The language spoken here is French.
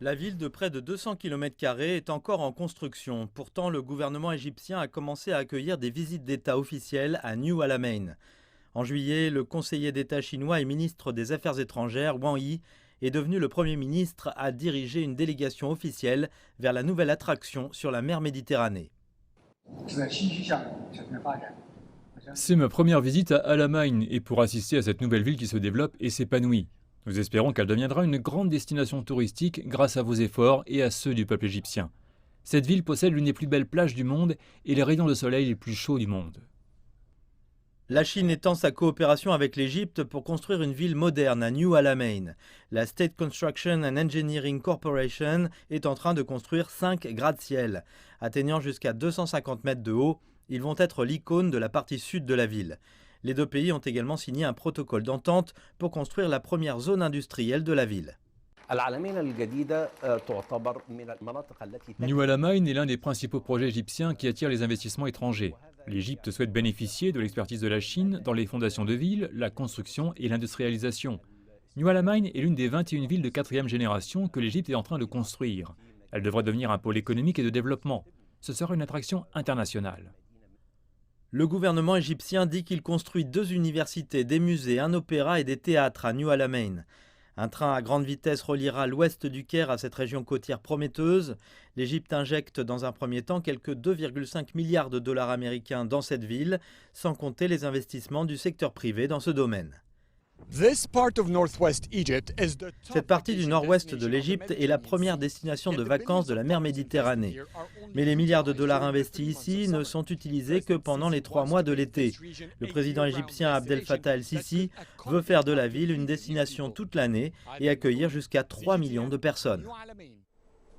La ville de près de 200 km² est encore en construction. Pourtant, le gouvernement égyptien a commencé à accueillir des visites d'État officielles à New Alamein. En juillet, le conseiller d'État chinois et ministre des Affaires étrangères, Wang Yi, est devenu le Premier ministre à diriger une délégation officielle vers la nouvelle attraction sur la mer Méditerranée. C'est ma première visite à Alamein et pour assister à cette nouvelle ville qui se développe et s'épanouit. Nous espérons qu'elle deviendra une grande destination touristique grâce à vos efforts et à ceux du peuple égyptien. Cette ville possède l'une des plus belles plages du monde et les rayons de soleil les plus chauds du monde. La Chine étend sa coopération avec l'Égypte pour construire une ville moderne à New Alamein. La State Construction and Engineering Corporation est en train de construire 5 gratte-ciel. Atteignant jusqu'à 250 mètres de haut, ils vont être l'icône de la partie sud de la ville. Les deux pays ont également signé un protocole d'entente pour construire la première zone industrielle de la ville. New Alamein est l'un des principaux projets égyptiens qui attirent les investissements étrangers. L'Égypte souhaite bénéficier de l'expertise de la Chine dans les fondations de villes, la construction et l'industrialisation. New Alamein est l'une des 21 villes de 4e génération que l'Égypte est en train de construire. Elle devrait devenir un pôle économique et de développement. Ce sera une attraction internationale. Le gouvernement égyptien dit qu'il construit 2 universités, des musées, un opéra et des théâtres à New Alamein. Un train à grande vitesse reliera l'ouest du Caire à cette région côtière prometteuse. L'Égypte injecte dans un premier temps quelques 2,5 milliards de dollars américains dans cette ville, sans compter les investissements du secteur privé dans ce domaine. Cette partie du nord-ouest de l'Égypte est la première destination de vacances de la mer Méditerranée. Mais les milliards de dollars investis ici ne sont utilisés que pendant les 3 mois de l'été. Le président égyptien Abdel Fattah el-Sisi veut faire de la ville une destination toute l'année et accueillir jusqu'à 3 millions de personnes.